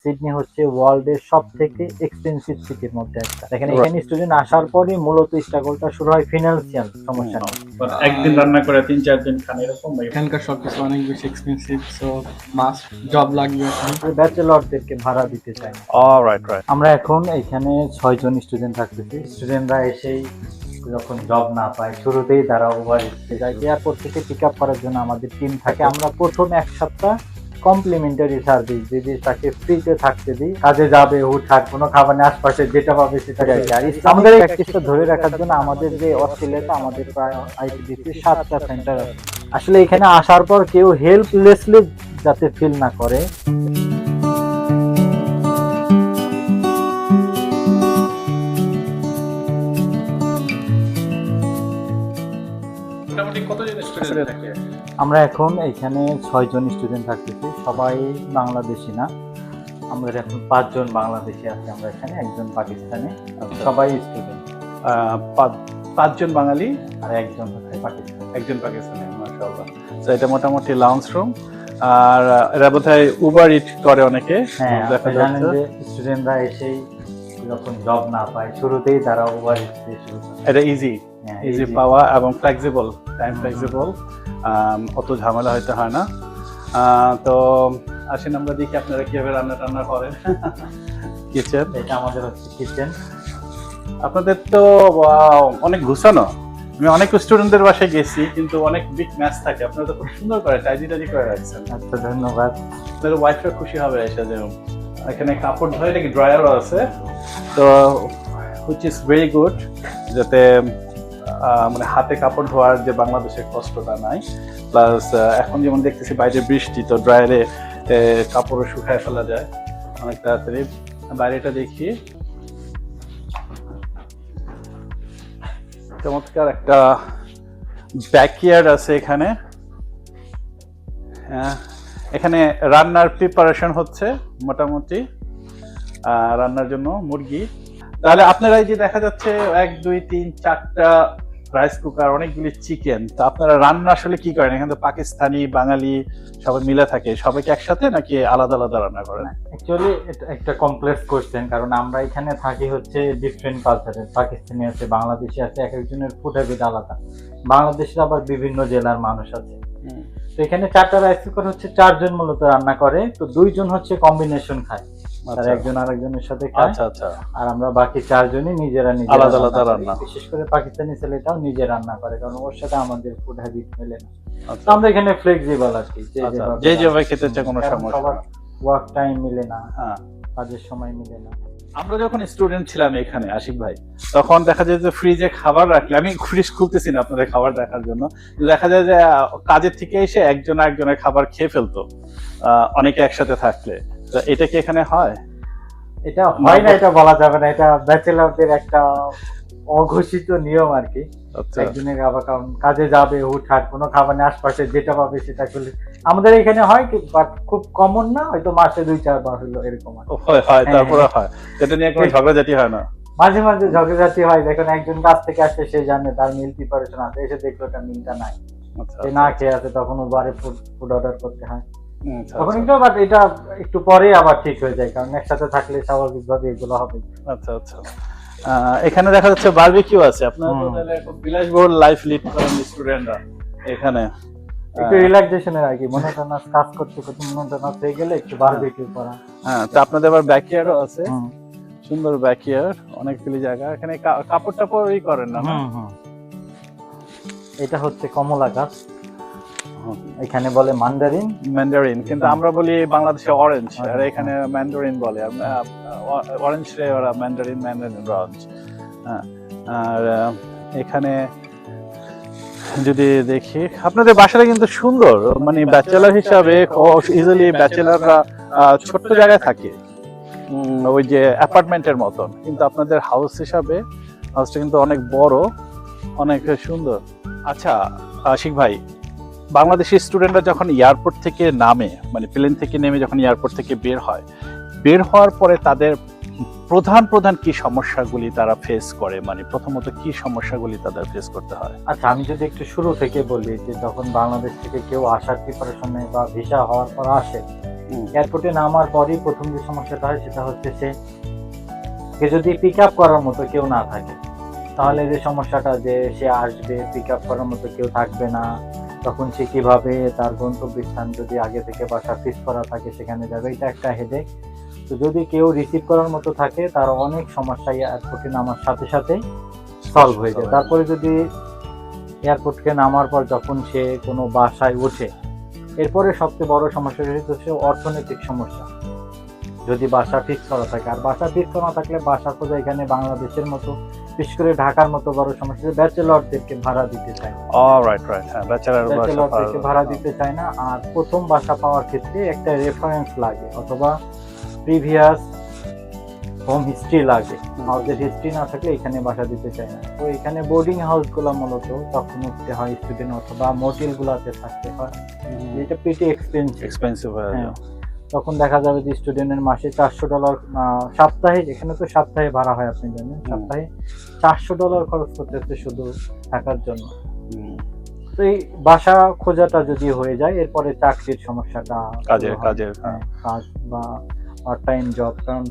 Sydney হচ্ছে ওয়ার্ল্ডের সবথেকে এক্সপেন্সিভ সিটির মধ্যে একটা। দেখেন এখানে স্টুডেন্ট আসার পরই মূলত স্ট্রাগলটা শুরু হয় ফিনান্সিয়াল সমস্যা নিয়ে। একদিন রান্না করে 3-4 দিন খান এরকম এখানকার সবকিছু অনেক বেশি এক্সপেন্সিভ, সো মাস্ট জব লাগবে। ব্যাচেলরদেরকে ভাড়া দিতে চাই না। রাইট। আমরা এখন এখানে 6 জন স্টুডেন্ট থাকতেছি। স্টুডেন্টরা এসেই যখন জব না পায় শুরুতেই তারা ওভার যায়। এয়ারপোর্ট থেকে পিক আপ করার জন্য আমাদের টিম থাকে। আমরা প্রথম এক সপ্তাহ কমপ্লিমেন্টারি সার্ভিস দিদি, তাকে ফ্রিতে থাকতে দিই। কাজে যাবে হুটহাট কোনো খাবার নিয়ে আশপাশে যেটা পাবে সেটা খাই। আর আমাদের এই প্র্যাকটিসটা ধরে রাখার জন্য আমাদের যে অস্ট্রেলিয়াতে আমাদের প্রায় আইপিডিসি 7টা সেন্টার আছে। আসলে এখানে আসার পর কেউ হেল্পলেসলি যাতে ফিল না করে। মোটামুটি কতজন স্টুডেন্ট থাকে? আমরা এখন এখানে 6 জন স্টুডেন্ট থাকতেছি, সবাই বাংলাদেশি না। আমাদের এখন 5 জন বাংলাদেশি আছে আমরা এখানে, একজন পাকিস্তানি। সবাই স্টুডেন্ট। 5 জন বাঙালি আর একজন হচ্ছে পাকিস্তানি। একজন পাকিস্তানি। মাশাআল্লাহ। তো এটা মোটামুটি লাউঞ্জ রুম। আর এরা বোধহয় উবার ইট করে অনেকে। হ্যাঁ, দেখা আপনি জানেন যাচ্ছে যে স্টুডেন্টরা এসেই যখন জব না পায় শুরুতেই তারা ওভার দিয়ে শুরু করে। এটা ইজি হ্যাঁ, ইজি easy। পাওয়া এবং ফ্লেক্সিবল, টাইম ফ্লেক্সিবল, অত ঝামেলা হইতে হয় না। তো আসেন আমরা দেখি আপনারা কিভাবে রান্না টান্না করেন। কিচেন, এটা আমাদের হচ্ছে কিচেন। আপনাদের তো অনেক গুছানো। আমি অনেক স্টুডেন্টদের বাসায় গেছি, কিন্তু অনেক বিগ ম্যাচ থাকে। আপনারা তো খুব সুন্দর করে টাইজি করে রাখছেন। আচ্ছা, ধন্যবাদ। আপনার ওয়াইফরা খুশি হবে এসে যে এখানে কাপড় ধরে নাকি ড্রায়ারও আছে, তো হুইচ ইজ ভেরি গুড, যাতে মানে হাতে কাপড় ধোয়ার যে বাংলাদেশের কষ্টটা নাই। প্লাস এখন যেমন দেখতেছি বাইরে বৃষ্টি, তো ড্রায়ারে কাপড়ও শুকায় ফেলা যায় অনেক তাড়াতাড়ি। বাইরেটা দেখি, চমৎকার একটা ব্যাকইয়ার্ড আছে এখানে। এখানে রান্নার প্রিপারেশন হচ্ছে মোটামুটি, রান্নার জন্য মুরগি। তাহলে আপনারা এই যে দেখা যাচ্ছে 1 2 3 4টা রাইস কুকার, অনেকগুলি চিকেন, তো আপনারা রান্না আসলে কি করেন? এখানে তো পাকিস্তানি বাঙালি সবাই মিলে থাকে, সবাই কি একসাথে নাকি আলাদা আলাদা রান্না করেন? অ্যাকচুয়ালি এটা একটা কমপ্লেক্স কোশ্চেন, কারণ আমরা এখানে থাকি হচ্ছে ডিফারেন্ট কালচারের। পাকিস্তানি আছে, বাংলাদেশি আছে, এক একজনের ফুড হ্যাবিট আলাদা। বাংলাদেশের আবার বিভিন্ন জেলার মানুষ আছে। তো এখানে 4টা রাইস কুকার হচ্ছে 4 জন মূলত রান্না করে, তো 2 জন হচ্ছে কম্বিনেশন খায়, আর একজন আরেকজনের সাথে খায়। আচ্ছা আচ্ছা। আর আমরা বাকি 4 জনই নিজেরা আলাদা আলাদা রান্না। বিশেষ করে পাকিস্তানি ছেলেটাও নিজে রান্না করে, কারণ ওর সাথে আমাদের ফুড হ্যাবিট মেলে না। আচ্ছা। তো আমরা এখানে ফ্লেক্সিবল আর কি, যে যেভাবে খেতে চায় কোনো সমস্যা সবার না। ওয়ার্ক টাইম মিলে না, হ্যাঁ, কাজের সময় মিলে না। আমরা যখন স্টুডেন্ট ছিলাম এখানে আশিক ভাই, তখন দেখা যায় যে ফ্রিজে খাবার রাখলে, আমি ফ্রিজ খুলতেছি না আপনাদের খাবার দেখার জন্য, দেখা যায় যে কাজের থেকে এসে একজন একজনের খাবার খেয়ে ফেলতো অনেকে একসাথে থাকলে। তো এটা কি এখানে হয়? এটা হয় না, এটা বলা যাবে না, এটা ব্যাচেলরদের একটা অঘোষিত নিয়ম আর কি। আচ্ছা। একজনের খাবার, কারণ কাজে যাবে হুটহাট কোনো খাবার নিয়ে আশপাশে যেটা পাবে সেটা করলে। আমাদের এখানে হয় কি, বাট খুব কমন না, হয়তো মাসে 2-4 বার হলো এরকম আর কি। হয়, তারপরে হয়, এটা নিয়ে কোনো ঝগড়াঝাটি হয় না? মাঝে মাঝে ঝগড়াঝাটি হয়, দেখুন একজন কাজ থেকে আসছে, সে জানে তার মিল প্রিপারেশন আছে, এসে দেখলো তার মিলটা নাই, আচ্ছা সে না খেয়ে আছে, তখন ও বারে ফুড অর্ডার করতে হয়। আচ্ছা, তখন একটু, বাট এটা একটু পরে আবার ঠিক হয়ে যায়, কারণ একসাথে থাকলে স্বাভাবিকভাবে এগুলো হবে। আচ্ছা আচ্ছা। এখানে দেখা যাচ্ছে বারবিকিউ আছে। আপনারা তো তাহলে খুব বিলাসবহুল লাইফ লিড করেন স্টুডেন্টরা এখানে। একটু রিল্যাক্সেশনের আর কি, মনোটোনাস কাজ করতে করতে মনোটোনাস হয়ে গেলে একটু বারবিকিউ করা। হ্যাঁ, তো আপনাদের আবার ব্যাকইয়ার্ডও আছে, সুন্দর ব্যাকইয়ার্ড, অনেকগুলি জায়গা। এখানে কাপড় টাপড়ই করেন না? এটা হচ্ছে কমলা গাছ, এখানে বলে ম্যান্ডারিন, কিন্তু আমরা বলি বাংলাদেশে অরেঞ্জ, আর এখানে ম্যান্ডারিন বলে। অরেঞ্জ রে ওরা ম্যান্ডারিন অরেঞ্জ। হ্যাঁ, আর এখানে যদি দেখি আপনাদের বাসাটা কিন্তু সুন্দর, মানে ব্যাচেলার হিসাবে ইজিলি ব্যাচেলাররা ছোট্ট জায়গায় থাকে, ওই যে অ্যাপার্টমেন্টের মতন, কিন্তু আপনাদের হাউস হিসাবে হাউসটা কিন্তু অনেক বড়, অনেক সুন্দর। আচ্ছা আশিক ভাই, বাংলাদেশি স্টুডেন্টরা যখন এয়ারপোর্ট থেকে নামে, মানে প্লেন থেকে নেমে যখন এয়ারপোর্ট থেকে বের হওয়ার পরে তাদের প্রধান প্রধান কি সমস্যাগুলি তারা ফেস করে, মানে প্রথমত কি সমস্যাগুলি তাদের ফেস করতে হয়? আচ্ছা, আমি যদি একটু শুরু থেকে বলি যে যখন বাংলাদেশ থেকে কেউ আসার প্রিপারেশনে বা ভিসা হওয়ার পর আসে, এয়ারপোর্টে নামার পরই প্রথম যে সমস্যাটা হয় সেটা হচ্ছে সে যদি পিক আপ করার মতো কেউ না থাকে, তাহলে যে সমস্যাটা যে সে আসবে, পিক আপ করার মতো কেউ থাকবে না, তখন সে কিভাবে তার গন্তব্যস্থান যদি আগে থেকে বাসা ফিক্স করা থাকে সেখানে যাবে, এটা একটা হেডেক। তো যদি কেউ রিসিভ করার মতো থাকে তার অনেক সমস্যা এয়ারপোর্টে নামার সাথে সাথে সলভ হয়ে যায়। তারপরে যদি এয়ারপোর্টকে নামার পর যখন সে কোনো বাসায় ওঠে, এরপরে সবচেয়ে বড় সমস্যাটা হচ্ছে অর্থনৈতিক সমস্যা। যদি বাসা ফিক্স করা থাকে, আর বাসা ফিক্স করা থাকলে বাসা খোঁজা এখানে বাংলাদেশের মতো, বিশেষ করে ঢাকার মতো বড় সমস্যা, ব্যাচেলরদেরকে ভাড়া দিতে চায় না। রাইট রাইট, হ্যাঁ, ব্যাচেলরদেরকে ভাড়া দিতে চায় না। আর প্রথম বাসা পাওয়ার ক্ষেত্রে একটা রেফারেন্স লাগে অথবা প্রিভিয়াস হোম হিস্ট্রি লাগে। হাউসের হিস্ট্রি না থাকলে এখানে বাসা দিতে চায় না। তো এখানে বোর্ডিং হাউসগুলো মূলত তখন উঠতে হয় স্টুডেন্ট, অথবা মোটেলগুলোতে থাকতে হয়, যেটা পিটি এক্সপেন্সিভ হয়ে যায়। তখন দেখা যাবে যে স্টুডেন্টের মাসে $400, সপ্তাহে, এখানে তো সপ্তাহে ভাড়া হয় আপনি জানেন, সপ্তাহে $400 খরচ করতেছে শুধু থাকার জন্য। তো এই বাসা খোঁজাটা যদি হয়ে যায়, এরপরে চাকরির সমস্যাটা, কাজ বা পার্ট টাইম জব, কারণ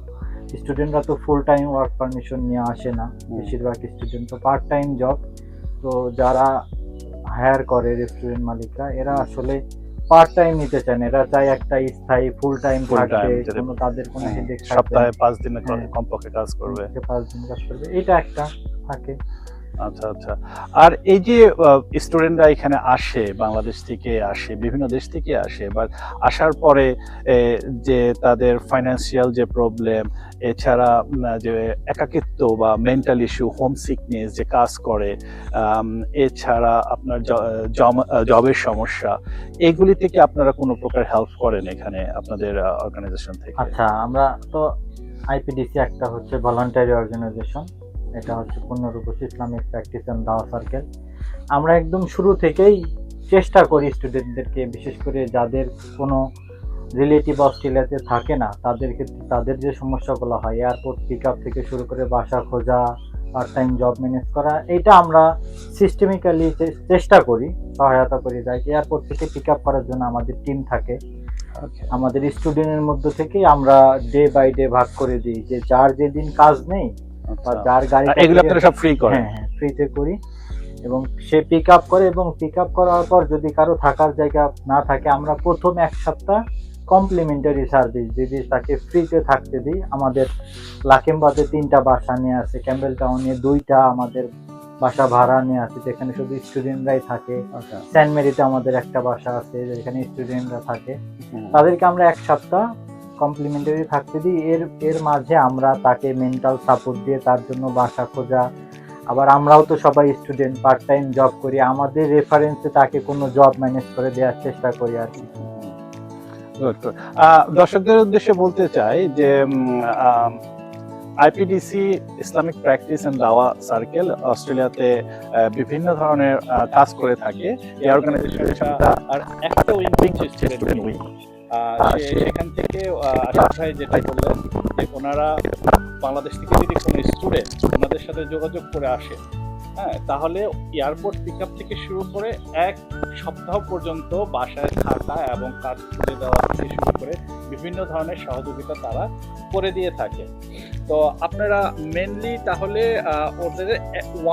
স্টুডেন্টরা তো ফুল টাইম ওয়ার্ক পারমিশন নিয়ে আসে না, বেশিরভাগ স্টুডেন্ট তো পার্ট টাইম জব। তো যারা হায়ার করে রেস্টুরেন্ট মালিকরা, এরা আসলে পার্ট টাইম নিতে চায় না, এরা চায় একটা স্থায়ী ফুল টাইম থাকবে, কোনো তাদের কোনো হেডেক থাকবে, সপ্তাহে 5 দিন কমপক্ষে কাজ করবে, 5 দিন কাজ করবে, এটা একটা থাকে। আচ্ছা আচ্ছা। আর এই যে স্টুডেন্টরা এখানে আসে, বাংলাদেশ থেকে আসে, বিভিন্ন দেশ থেকে আসে, বাট আসার পরে যে তাদের ফাইন্যান্সিয়াল যে প্রবলেম, এছাড়া যে একাকিত্ব বা মেন্টাল ইস্যু, হোম সিকনেস যে কাজ করে, এছাড়া আপনার জবের সমস্যা, এগুলি থেকে আপনারা কোনো প্রকার হেল্প করেন এখানে আপনাদের অর্গানাইজেশন থেকে? আচ্ছা, আমরা তো আইপিডিসি একটা হচ্ছে ভলান্টারি অর্গানাইজেশন, এটা হচ্ছে পূর্ণরূপে ইসলামিক প্র্যাকটিস এন্ড দাওয়া সার্কেল। আমরা একদম শুরু থেকেই চেষ্টা করি স্টুডেন্টদেরকে, বিশেষ করে যাদের কোনো রিলেটিভ অস্ট্রেলিয়াতে থাকে না, তাদের ক্ষেত্রে তাদের যে সমস্যাগুলো হয়, এয়ারপোর্ট পিক আপ থেকে শুরু করে বাসা খোঁজা, পার্ট টাইম জব ম্যানেজ করা, এটা আমরা সিস্টেমিক্যালি চেষ্টা করি, সহায়তা করি। যাই এয়ারপোর্ট থেকে পিক আপ করার জন্য আমাদের টিম থাকে, আমাদের স্টুডেন্টের মধ্যে থেকে আমরা ডে বাই ডে ভাগ করে দিই যে যার যেদিন কাজ নেই বা যার গাড়ি, এগুলো আপনারা সব ফ্রি করেন? হ্যাঁ, ফ্রিতে করি, এবং সে পিক আপ করে, এবং পিক আপ করার পর যদি কারো থাকার জায়গা না থাকে, আমরা প্রথম 1 সপ্তাহ কমপ্লিমেন্টারি সার্ভিস যদি তাকে ফ্রিতে থাকতে দিই। আমাদের লাকেমবাদে 3টা বাসা নিয়ে আছে, ক্যাম্বেল টাউনে 2টা আমাদের বাসা ভাড়া নিয়ে আছে, যেখানে শুধু স্টুডেন্টরাই থাকে। সেন্ট মেরিতে আমাদের একটা বাসা আছে যেখানে স্টুডেন্টরা থাকে। তাদেরকে আমরা 1 সপ্তাহ কমপ্লিমেন্টারি থাকতে দিই। এর মাঝে আমরা তাকে মেন্টাল সাপোর্ট দিয়ে তার জন্য বাসা খোঁজা, আবার আমরাও তো সবাই স্টুডেন্ট, পার্ট টাইম জব করি, আমাদের রেফারেন্সে তাকে কোনো জব ম্যানেজ করে দেওয়ার চেষ্টা করি আর কি। দর্শকদের উদ্দেশ্যে বলতে চাই যে আইপিডিসি ইসলামিক প্র্যাকটিস এন্ড দাওয়া সার্কেল অস্ট্রেলিয়াতে বিভিন্ন ধরনের কাজ করে থাকে। এই অর্গানাইজেশনটা আর একটা উইং হচ্ছে স্টুডেন্ট উইং। সেখান থেকে আশিক ভাই যেটা বললেন যে ওনারা বাংলাদেশ থেকে যদি কোনো স্টুডেন্ট ওনাদের সাথে যোগাযোগ করে আসে, হ্যাঁ, তাহলে এয়ারপোর্ট পিক আপ থেকে শুরু করে 1 সপ্তাহ পর্যন্ত বাসায় থাকা এবং কাজ খুঁজে দেওয়া থেকে শুরু করে বিভিন্ন ধরনের সহযোগিতা তারা করে দিয়ে থাকে। তো আপনারা মেনলি তাহলে ওদের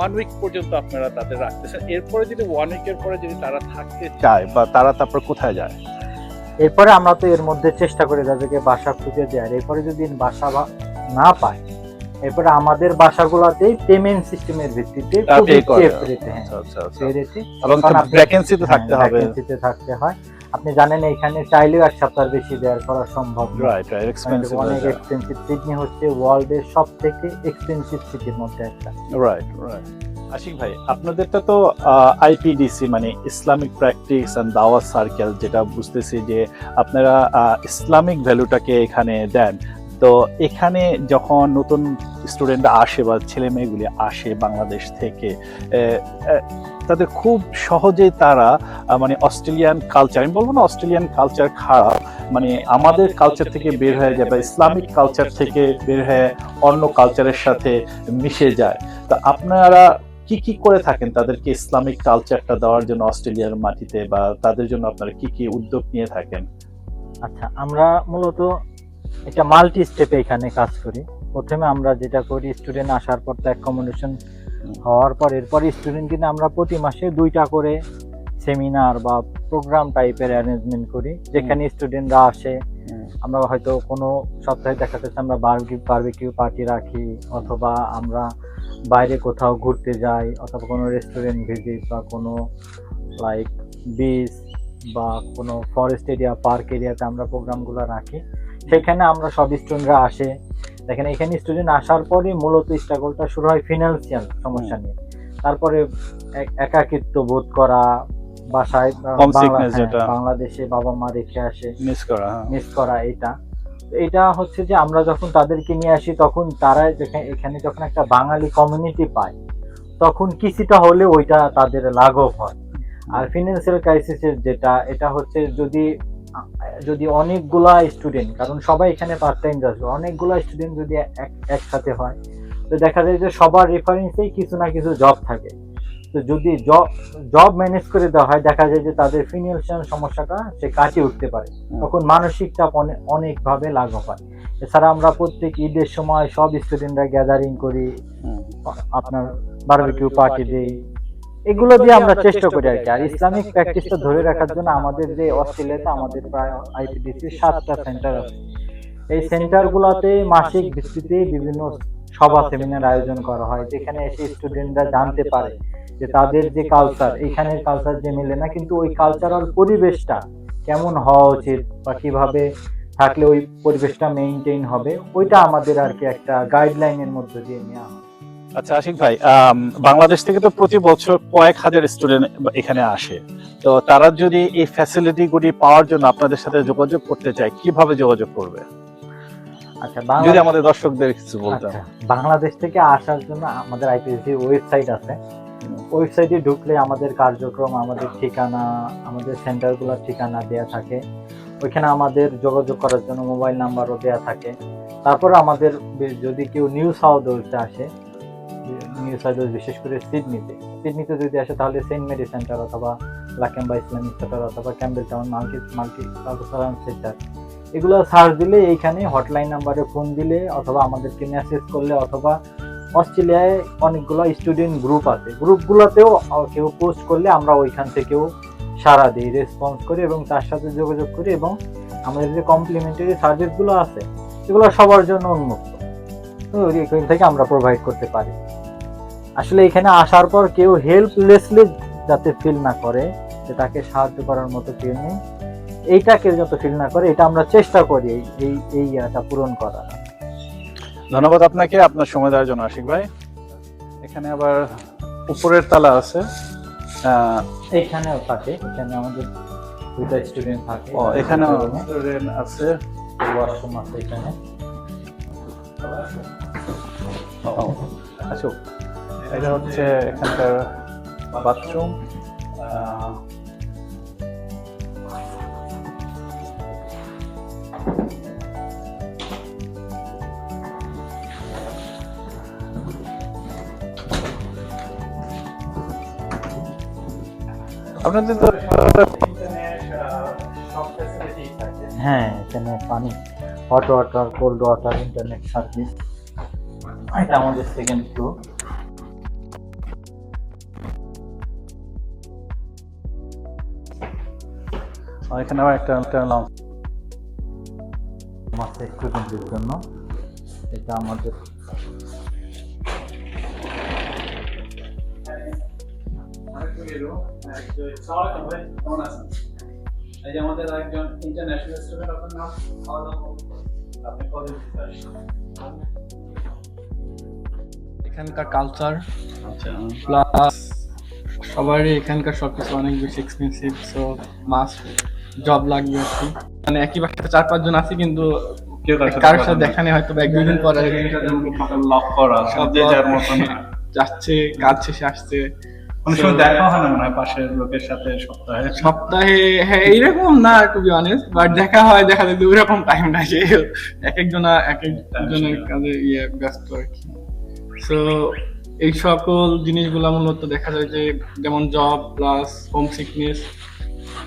1 উইক পর্যন্ত আপনারা তাদের রাখতেছেন। এরপরে যদি 1 উইকের পরে যদি তারা থাকতে চায় বা তারা তারপর কোথায় যায়? এরপরে আমরা তো এর মধ্যে চেষ্টা করে তাদেরকে বাসা খুঁজে দেওয়ার। এরপরে যদি বাসা না পায়, এরপরে আমাদের বাসাগুলোতেই পেমেন্ট সিস্টেমের ভিত্তিতে থাকতে হয়। আপনি জানেন এখানে চাইলেও 1 সপ্তাহের বেশি দেওয়ার করা সম্ভব নয়, অনেক এক্সপেন্সিভ। সিডনি হচ্ছে ওয়ার্ল্ডের সবথেকে এক্সপেন্সিভ সিটির মধ্যে একটা। Right right. আশিক ভাই, আপনাদেরটা তো আইপিডিসি মানে ইসলামিক প্র্যাকটিস এন্ড দাওয়া সার্কেল, যেটা বুঝতেছি যে আপনারা ইসলামিক ভ্যালুটাকে এখানে দেন, তো এখানে যখন নতুন স্টুডেন্টরা আসে বা ছেলে মেয়েগুলি আসে বাংলাদেশ থেকে, তাদের খুব সহজেই তারা মানে অস্ট্রেলিয়ান কালচার, আমি বলবো না অস্ট্রেলিয়ান কালচার খারাপ, মানে আমাদের কালচার থেকে বের হয়ে যায় বা ইসলামিক কালচার থেকে বের হয়ে অন্য কালচারের সাথে মিশে যায়। তো আপনারা কি কি করে থাকেন তাদেরকে ইসলামিক কালচারটা দেওয়ার জন্য অস্ট্রেলিয়ার মাটিতে, বা তাদের জন্য আপনারা কি কি উদ্যোগ নিয়ে থাকেন? আচ্ছা, আমরা মূলত এটা মাল্টি স্টেপে এখানে কাজ করি। প্রথমে আমরা যেটা করি, স্টুডেন্ট আসার পর তো অ্যাকোমোডেশন হওয়ার পর এরপর স্টুডেন্ট কিন্তু আমরা প্রতি মাসে 2টা করে সেমিনার বা প্রোগ্রাম টাইপের অ্যারেঞ্জমেন্ট করি, যেখানে স্টুডেন্টরা আসে। আমরা হয়তো কোনো সপ্তাহে দেখা যাচ্ছে আমরা বারবিকিউ পার্টি রাখি, অথবা আমরা বাইরে কোথাও ঘুরতে যাই, অথবা কোনো রেস্টুরেন্ট ভিজিট বা কোনো লাইক বিচ বা কোনো ফরেস্ট এরিয়া, পার্ক এরিয়াতে আমরা প্রোগ্রামগুলো রাখি। সেখানে আমরা সব স্টুডেন্টরা আসে। দেখেন এখানে স্টুডেন্ট আসার পরে মূলত স্ট্রাগলটা শুরু হয় ফিনান্সিয়াল সমস্যা নিয়ে। তারপরে একাকিত্ব বোধ করা, বাসায় বাংলাদেশে বাবা মা রেখে আসে মিস করা, এটা হচ্ছে যে আমরা যখন তাদেরকে নিয়ে আসি তখন তারা এখানে যখন একটা বাঙালি কমিউনিটি পায় তখন কিছুটা হলে ওইটা তাদের লাঘব হয়। আর ফিনান্সিয়াল ক্রাইসিসের এটা হচ্ছে যদি অনেকগুলা স্টুডেন্ট, কারণ সবাই এখানে পার্ট টাইম যাচ্ছে, অনেকগুলা স্টুডেন্ট যদি একসাথে হয় তো দেখা যায় যে সবার রেফারেন্সেই কিছু না কিছু জব থাকে। তো যদি জব ম্যানেজ করে দেওয়া হয় দেখা যায় যে তাদের ফিনান্সিয়াল সমস্যাটা সে কাটিয়ে উঠতে পারে, তখন মানসিক চাপ অনেকভাবে লাঘব হয়। এছাড়া আমরা প্রত্যেক ঈদের সময় সব স্টুডেন্টরা গ্যাদারিং করি, আপনার বারবিকিউ পার্টি দেই, এগুলো দিয়ে আমরা চেষ্টা করি আর কি। আর ইসলামিক প্র্যাকটিসটা ধরে রাখার জন্য আমাদের যে অস্ট্রেলিয়াতে আমাদের প্রায় আইপিডিসি 7টা সেন্টার আছে। এই সেন্টারগুলোতে মাসিক ভিত্তিতে বিভিন্ন সভা সেমিনার আয়োজন করা হয়, যেখানে এসে স্টুডেন্টরা জানতে পারে যে তাদের যে কালচার, এখানের কালচার যে মেলে না, কিন্তু ওই কালচারাল পরিবেশটা কেমন হওয়া উচিত বা কিভাবে থাকলে ওই পরিবেশটা মেইনটেইন হবে, ওইটা আমাদের আর কি একটা গাইডলাইনের মধ্যে দিয়ে নেওয়া হয়। আচ্ছা আশিক ভাই, বাংলাদেশ থেকে তো প্রতি বছর কয়েক হাজার স্টুডেন্ট এখানে আসে, তো তারা যদি এই ফ্যাসিলিটি গুলি পাওয়ার জন্য আপনাদের সাথে যোগাযোগ করতে চায়, কিভাবে যোগাযোগ করবে? আচ্ছা, যদি আমাদের দর্শকদের কিছু বলতেন। বাংলাদেশ থেকে আসার জন্য আমাদের আইপিএসসি ওয়েবসাইট আছে। ওয়েবসাইটে ঢুকলে আমাদের কার্যক্রম, আমাদের ঠিকানা, আমাদের সেন্টারগুলোর ঠিকানা দেয়া থাকে। ওইখানে আমাদের যোগাযোগ করার জন্য মোবাইল নাম্বারও দেয়া থাকে। তারপরে আমাদের যদি কেউ নিউ সাউথ ওয়েলসে আসে, নিউ সাউথ ওয়েলস বিশেষ করে সিডনিতে যদি আসে, তাহলে সেন্ট মেরি সেন্টার অথবা লাকেম্বা ইসলামিক সেন্টার অথবা ক্যাম্বেল টাউন মাল্টিকালচারাল সেন্টার, এগুলো সার্চ দিলে এইখানে হটলাইন নাম্বারে ফোন দিলে অথবা আমাদেরকে মেসেজ করলে, অথবা অস্ট্রেলিয়ায় অনেকগুলো স্টুডেন্ট গ্রুপ আছে, গ্রুপগুলোতেও কেউ পোস্ট করলে আমরা ওইখান থেকেও সাড়া দিই, রেসপন্স করি এবং তার সাথে যোগাযোগ করি। এবং আমাদের যে কমপ্লিমেন্টারি সার্ভিসগুলো আছে এগুলো সবার জন্য উন্মুক্ত, তো এখান থেকে আমরা প্রোভাইড করতে পারি। আসলে এখানে আসার পর কেউ হেল্পলেসলি যাতে ফিল না করে যে তাকে সাহায্য করার মতো কেউ নেই, এইটা কেউ যত ফিল না করে, এটা আমরা চেষ্টা করি এই ইয়াটা পূরণ করার। ধন্যবাদ আপনাকে আপনার সময় দেওয়ার জন্য আশিক ভাই। এখানে আবার উপরের তালা আছে, এইখানেও থাকে, এখানে আমাদের 2টা স্টুডেন্ট থাকে। এখানেও স্টুডেন্ট আছে, ওয়াশরুম আছে এখানে। আচ্ছা, এটা হচ্ছে এখানকার বাথরুম। আপনাদের তো হ্যাঁ, এখানে পানি, hot water, cold water, internet service. এটা আমাদের সেকেন্ড ফ্লোর। এখানে আবার একটা লঞ্চ আছে স্টুডেন্টদের জন্য। এটা আমাদের আমাদের একজন ইন্টারন্যাশনাল স্টুডেন্ট, আপনার নাম? আপনি কলেজ থেকে আসছেন? এখানকার কালচার আচ্ছা, প্লাস সবারই এখানকার সবকিছু অনেক বেশি এক্সপেন্সিভ, সো মাস্ট জব লাগবে আর কি। মানে একই বাসাতে 4-5 জন আছি, কিন্তু কেউ কারোর সাথে দেখা নেই, হয়তো এক দুদিন পরে লক করা, সব যে lock। যার মতন। যাচ্ছে, কাজ শেষে আসছে। অনেক সময় দেখা হয় না মনে হয় পাশের লোকের সাথে সপ্তাহে। সপ্তাহে হ্যাঁ এইরকম না টু বি অনেস্ট, বাট দেখা হয়, দেখা যায় ওই রকম টাইম না, যে এক একজনের কাজে ব্যস্ত আর কি। সো এই সকল জিনিসগুলো মূলত দেখা যায় যে যেমন জব প্লাস হোম সিকনেস,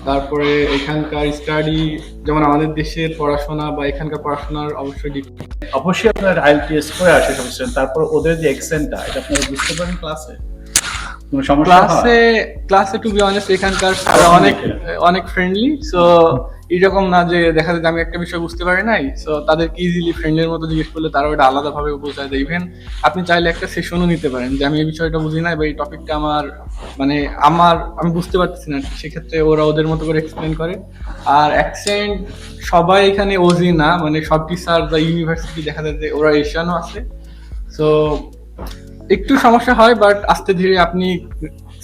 তারপরে এখানকার স্টাডি, যেমন আমাদের দেশের পড়াশোনা বা এখানকার পড়াশোনার অবশ্যই অবশ্যই আপনার আইএলটিএস করে আসে সব student, তারপর ওদের যে এক্সেন্টটা এটা আপনারা বুঝতে পারেন ক্লাসে? কোনো সমস্যা হয়? ক্লাসে টু বি অনেস্ট এখানকার স্যাররা অনেক ফ্রেন্ডলি। সো এরকম না যে দেখা যায় যে আমি একটা বিষয় বুঝতে পারি নাই, সো তাদেরকে ইজিলি ফ্রেন্ডের মতো জিজ্ঞেস করলে তারা ওটা আলাদাভাবে বোঝায় দেয়। ইভেন আপনি চাইলে একটা সেশনও নিতে পারেন যে আমি এই বিষয়টা বুঝি নাই বা এই টপিকটা আমি বুঝতে পারতেছি না, সেক্ষেত্রে ওরা ওদের মতো করে এক্সপ্লেন করে। আর অ্যাকসেন্ট সবাই এখানে ওজি না, মানে সব টিচার বা ইউনিভার্সিটি দেখা যায় যে ওরা এশিয়ানও আছে। সো একটু সমস্যা হয়, বাট আস্তে ধীরে আপনি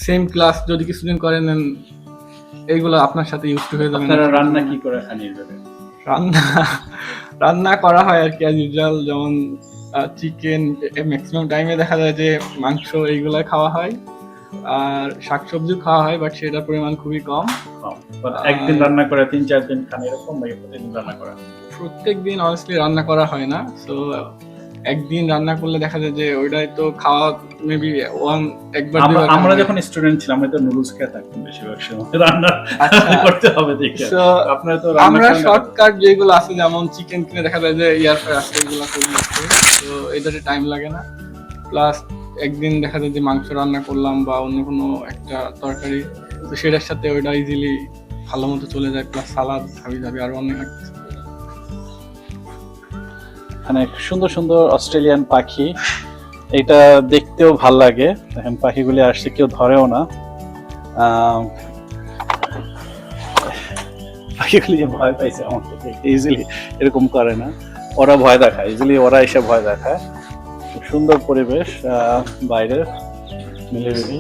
সেম ক্লাস যদি কিছুদিন করেন এইগুলো আপনার সাথে ইউজ টু হয়ে যাবে। আপনারা রান্না কি করে খান এইভাবে? রান্না করা হয় আর কি অ্যাজ ইউজুয়াল, যেমন চিকেন ম্যাক্সিমাম টাইমে দেখা যায় যে মাংস এইগুলা খাওয়া হয়, আর শাকসবজিও খাওয়া হয়, বাট সেটার পরিমাণ খুবই কম। একদিন রান্না করে 3-4 দিন খান এরকম, নাকি প্রতিদিন রান্না করা? প্রত্যেক দিন অনেস্টলি রান্না করা হয় না। সো একদিন রান্না করলে দেখা যায় যে ওইটাই তো খাওয়া মেবি একবার আমরা যখন স্টুডেন্ট ছিলাম আমরা তো নুডলস খেয়ে থাকতাম বেশিরভাগ সময়, রান্না করতে হবে দেখে। So, আপনারা তো আমরা শর্টকাট যেগুলো আছে, যেমন চিকেন কিনে দেখা যায় যে এয়ার ফ্রাই আছে, এগুলো করে নিচ্ছি, তো এটাতে টাইম লাগে না। প্লাস একদিন দেখা যায় যে মাংস রান্না করলাম বা অন্য কোনো একটা তরকারি, তো সেটার সাথে ওইটা ইজিলি ভালো মতো চলে যায়, প্লাস সালাদ হাবি যাবে আরো অনেক কিছু। এখানে সুন্দর সুন্দর অস্ট্রেলিয়ান পাখি, এটা দেখতেও ভাল লাগে। এখন পাখিগুলি আসছে, কেউ ধরেও না। পাখিগুলি ভয় পাইছে আমাকে দেখে, ইজিলি এরকম করে না, ওরা ভয় দেখায়, ইজিলি ওরা এসে ভয় দেখায়। খুব সুন্দর পরিবেশ বাইরের, মিলিমিলি।